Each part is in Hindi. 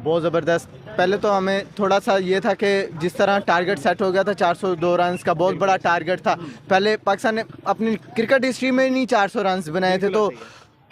बहुत ज़बरदस्त। पहले तो हमें थोड़ा सा ये था कि जिस तरह टारगेट सेट हो गया था 402 रन का, बहुत बड़ा टारगेट था। पहले पाकिस्तान ने अपनी क्रिकेट हिस्ट्री में नहीं 400 रन बनाए थे, तो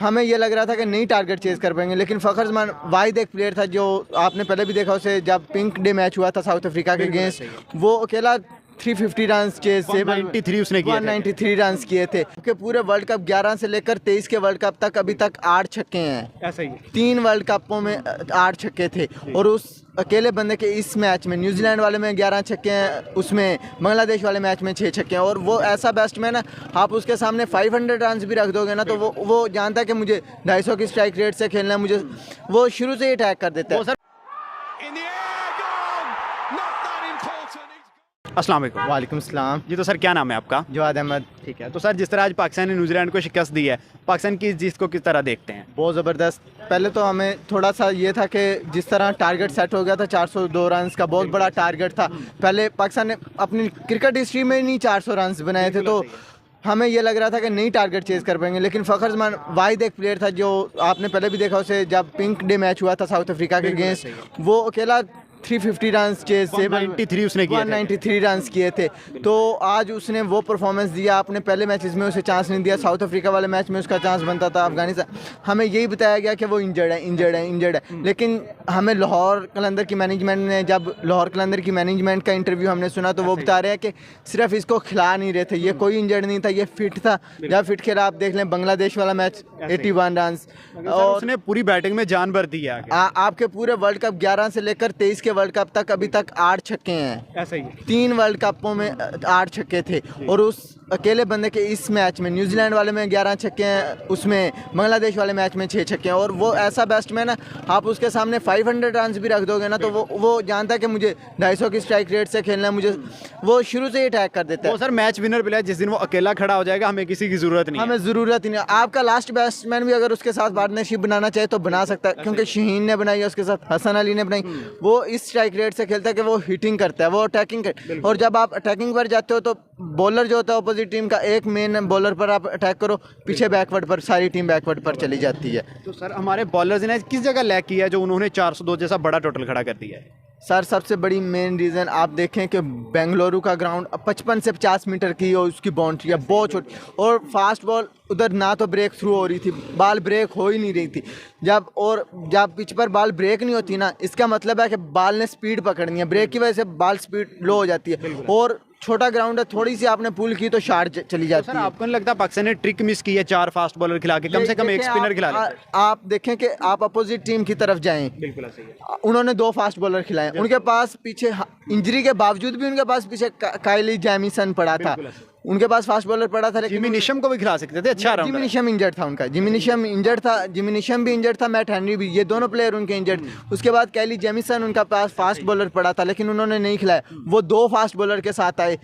हमें ये लग रहा था कि नहीं टारगेट चेज़ कर पाएंगे। लेकिन फ़खर जमान वाहिद एक प्लेयर था जो आपने पहले भी देखा, उसे जब पिंक डे मैच हुआ था साउथ अफ्रीका के अगेंस्ट, वो अकेला 350 रन चेज से 193 उसने किए थे। 193 रन किए थे कि पूरे वर्ल्ड कप 11 से लेकर 23 के वर्ल्ड कप तक अभी तक 8 छक्के हैं। ऐसा ही 3 वर्ल्ड कपों में 8 छक्के थे, और उस अकेले बंदे के इस मैच में न्यूजीलैंड वाले में 11 छक्के हैं, उसमें बांग्लादेश वाले मैच में 6 छक्के हैं। और वो ऐसा बैट्समैन है, आप उसके सामने 500 रन भी रख दोगे ना तो वो जानता है कि मुझे 250 की स्ट्राइक रेट से खेलना है, मुझे वो शुरू से ही अटैक कर देता है। अस्सलाम वालेकुम। वालेकुम सलाम जी, तो सर क्या नाम है आपका? जवाद अहमद। ठीक है, तो सर जिस तरह आज पाकिस्तान ने न्यूजीलैंड को शिकस्त दी है, पाकिस्तान की इस जीत को किस तरह देखते हैं? बहुत ज़बरदस्त। पहले तो हमें थोड़ा सा ये था कि जिस तरह टारगेट सेट हो गया था 402 रन का, बहुत बड़ा टारगेट था। पहले पाकिस्तान ने अपनी क्रिकेट हिस्ट्री में नहीं 400 रन बनाए थे, तो हमें ये लग रहा था कि नहीं टारगेट चेज़ कर पाएंगे। लेकिन फ़खर जमान वाहिद एक प्लेयर था जो आपने पहले भी देखा, उसे जब पिंक डे मैच हुआ था साउथ अफ्रीका के अगेंस्ट, वो अकेला 350 रन चेज से 193 उसने किए थे। 193 रन किए थे। तो आज उसने वो परफॉर्मेंस दिया। आपने पहले मैचेस में उसे चांस नहीं दिया, साउथ अफ्रीका वाले मैच में उसका चांस बनता था। अफगानिस्तान हमें यही बताया गया कि वो इंजर्ड है। लेकिन हमें लाहौर कलंदर की मैनेजमेंट ने, जब लाहौर कलंदर की मैनेजमेंट का इंटरव्यू हमने सुना, तो वो बता रहे हैं कि सिर्फ इसको खिला नहीं रहे थे, ये कोई इंजर्ड नहीं था, ये फिट था। जब फिट खेला, आप देख लें बांग्लादेश वाला मैच 81 रन, और उसने पूरी बैटिंग में जान भर दी है। आपके पूरे वर्ल्ड कप 11 से लेकर 23 के वर्ल्ड कप तक अभी तक 8 छक्के हैं। ऐसा ही 3 वर्ल्ड कपों में 8 छक्के थे, और उस अकेले बंदे के इस मैच में न्यूजीलैंड वाले में 11 छक्के हैं, उसमें बांग्लादेश वाले मैच में 6 छक्के हैं। और वो ऐसा बैट्समैन है, आप उसके सामने 500 रन भी रख दोगे ना तो वो जानता है कि मुझे 250 की स्ट्राइक रेट से खेलना है, मुझे वो शुरू से ही अटैक कर देता है। वो सर मैच विनर प्लेयर, जिस दिन वो अकेला खड़ा हो जाएगा हमें किसी की जरूरत नहीं है। हमें ज़रूरत ही नहीं। आपका लास्ट बैट्समैन भी अगर उसके साथ पार्टनरशिप बनाना चाहे तो बना सकता है, क्योंकि शहीन ने बनाई है, उसके साथ हसन अली ने बनाई। वो इस स्ट्राइक रेट से खेलता है कि वो हिटिंग करता है, वो अटैकिंग कर। और जब आप अटैकिंग पर जाते हो तो बॉलर जो होता है अपोजिट टीम का, एक मेन बॉलर पर आप अटैक करो, पीछे बैकवर्ड पर सारी टीम बैकवर्ड पर चली जाती है। तो सर हमारे बॉलर्स ने किस जगह लैग किया है जो उन्होंने 402 जैसा बड़ा टोटल खड़ा कर दिया है? सर सबसे बड़ी मेन रीज़न आप देखें कि बेंगलुरु का ग्राउंड 55 से 50 मीटर की और उसकी बाउंड्री है बहुत छोटी, और फास्ट बॉल उधर ना तो ब्रेक थ्रू हो रही थी, बॉल ब्रेक हो ही नहीं रही थी। जब पिच पर बॉल ब्रेक नहीं होती ना, इसका मतलब है कि बॉल ने स्पीड पकड़नी है, ब्रेक की वजह से बॉल स्पीड लो हो जाती है। और छोटा ग्राउंड है, थोड़ी सी आपने पुल की तो शॉट चली जाती है। आपको नहीं लगता पाकिस्तान ने ट्रिक मिस की है 4 फास्ट बॉलर खिला के? कम से कम एक स्पिनर खिला लेते। आप देखें कि आप अपोजिट टीम की तरफ जाएं, बिल्कुल सही है। उन्होंने 2 फास्ट बॉलर खिलाए, उनके पास पीछे इंजरी के बावजूद भी उनके पास पीछे काइली जैमिसन पड़ा था, उनके पास फास्ट बॉलर पड़ा था। लेकिन जिमी निशम को भी खिला सकते थे, अच्छा जिमी निशम इंजर्ड था उनका, जिमी निशम भी इंजर्ड था, मैट हेनरी भी, ये दोनों प्लेयर उनके इंजर्ड। उसके बाद कैली जेमिसन उनका पास फास्ट बॉलर पड़ा था, लेकिन उन्होंने नहीं खिलाया, वो 2 फास्ट बॉलर के साथ आए।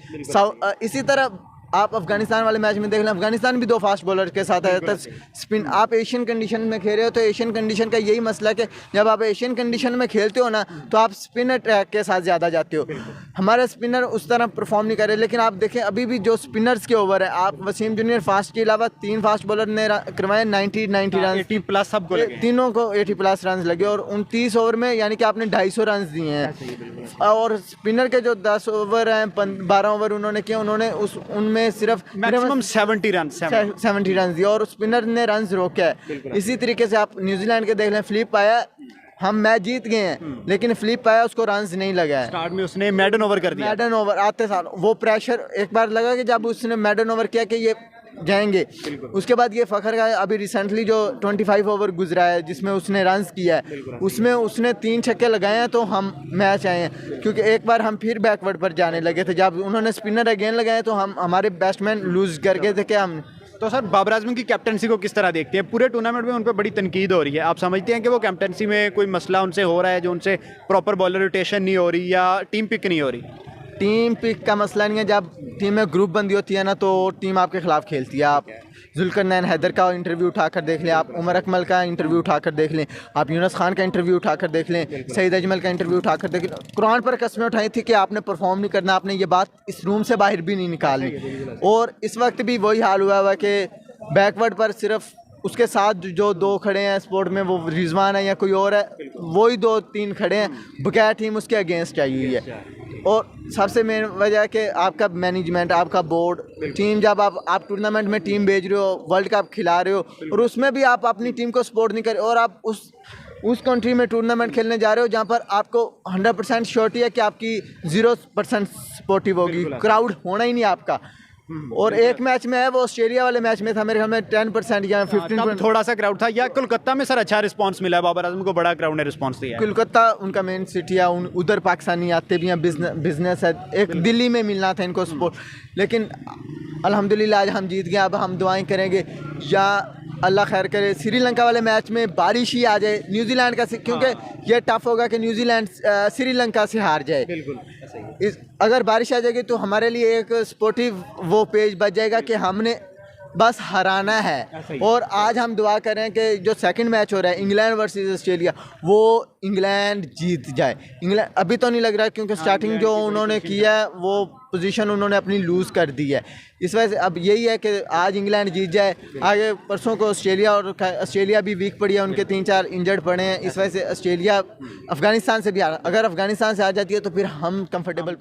इसी तरह आप अफगानिस्तान वाले मैच में देख लें, अफगानिस्तान भी 2 फास्ट बॉलर के साथ आया था। स्पिन आप एशियन कंडीशन में खेल रहे हो, तो एशियन कंडीशन का यही मसला है कि जब आप एशियन कंडीशन में खेलते हो ना तो आप स्पिनर ट्रैक के साथ ज़्यादा जाते हो। हमारे स्पिनर उस तरह परफॉर्म नहीं कर रहे। लेकिन आप देखें अभी भी जो स्पिनर्स के ओवर है, आप वसीम जूनियर फास्ट के अलावा 3 फास्ट बॉलर ने करवाए 90 रन, 80 प्लस सबको लगे, तीनों को 80 प्लस रन लगे, और 29 ओवर में यानी कि आपने 250 रन दिए हैं। और स्पिनर के जो 10 ओवर हैं, 12 ओवर उन्होंने किए, उन्होंने उनमें सिर्फ मैक्सिमम 70 रन दिया, और स्पिनर ने रन रोके है। इसी तरीके से आप न्यूजीलैंड के देख लें, फ्लिप आया, हम मैच जीत गए हैं लेकिन फ्लिप आया, उसको रन्स नहीं लगा है। स्टार्ट में उसने मैडन ओवर कर दिया, मैडन ओवर आते साल वो प्रेशर एक बार लगा कि जब उसने मैडन ओवर किया कि ये जाएंगे। उसके बाद ये फ़खर का अभी रिसेंटली जो 25 ओवर गुजरा है जिसमें उसने रन्स किया है, उसमें उसने 3 छक्के लगाए हैं, तो हम मैच आए हैं। क्योंकि एक बार हम फिर बैकवर्ड पर जाने लगे थे, जब उन्होंने स्पिनर अगेन लगाए तो हमारे बैट्समैन लूज कर गए थे। क्या हम तो सर बाबर आजम की कैप्टनसी को किस तरह देखते हैं? पूरे टूर्नामेंट में उन पर बड़ी तनकीद हो रही है, आप समझते हैं कि वो कैप्टनसी में कोई मसला उनसे हो रहा है, जो उनसे प्रॉपर बॉलर रोटेशन नहीं हो रही या टीम पिक नहीं हो रही? टीम पिक का मसला नहीं है, जब टीम में ग्रुप बंदी होती है ना तो टीम आपके खिलाफ खेलती है। आप जुल्करनैन हैदर का इंटरव्यू उठाकर देख लें, आप उमर अकमल का इंटरव्यू उठाकर देख लें, आप यूनुस खान का इंटरव्यू उठाकर देख लें, सईद अजमल का इंटरव्यू उठाकर देख लें। कुरान पर कस्में उठाई थी कि आपने परफॉर्म नहीं करना, आपने ये बात इस रूम से बाहर भी नहीं निकालनी। और इस वक्त भी वही हाल हुआ है कि बैकवर्ड पर सिर्फ उसके साथ जो दो खड़े हैं स्पोर्ट में, वो रिजवान है या कोई और है, वही 2-3 खड़े हैं, बकाया टीम उसके अगेंस्ट आई हुई है। और सबसे मेन वजह है कि आपका मैनेजमेंट, आपका बोर्ड, टीम, जब आप टूर्नामेंट में टीम भेज रहे हो, वर्ल्ड कप खिला रहे हो और उसमें भी आप अपनी टीम को सपोर्ट नहीं कर रहे, और आप उस कंट्री में टूर्नामेंट खेलने जा रहे हो जहाँ पर आपको 100% श्योरिटी है कि आपकी 0% सपोर्टिव होगी, क्राउड होना ही नहीं आपका। और एक मैच में है, वो ऑस्ट्रेलिया वाले मैच में था, मेरे ख्याल में 10% या 15% थोड़ा सा क्राउड था। या कोलकाता में सर अच्छा रिस्पांस मिला है, बाबर आजम को बड़ा क्राउड ने रिस्पांस दिया है। कोलकाता उनका मेन सिटी है, उधर पाकिस्तानी आते भी हैं, बिजनेस है। एक दिल्ली में मिलना था इनको सपोर्ट, लेकिन अल्हम्दुलिल्लाह आज हम जीत गए। अब हम दुआएं करेंगे या अल्लाह खैर करे, श्रीलंका वाले मैच में बारिश ही आ जाए न्यूजीलैंड का, क्योंकि ये टफ होगा कि न्यूजीलैंड श्रीलंका से हार जाए। अगर बारिश आ जाएगी तो हमारे लिए एक स्पोर्टिव वो पेज बच जाएगा कि हमने बस हराना है। और आज हम दुआ करें कि जो सेकंड मैच हो रहा है इंग्लैंड वर्सेस ऑस्ट्रेलिया, वो इंग्लैंड जीत जाए। इंग्लैंड अभी तो नहीं लग रहा, क्योंकि स्टार्टिंग जो उन्होंने किया है वो पोजीशन उन्होंने अपनी लूज़ कर दी है। इस वजह से अब यही है कि आज इंग्लैंड जीत जाए। आगे परसों को ऑस्ट्रेलिया भी वीक पड़ी है, उनके 3-4 इंजर्ड पड़े हैं। इस वजह से ऑस्ट्रेलिया अफगानिस्तान से भी अगर अफगानिस्तान से आ जाती है तो फिर हम कंफर्टेबल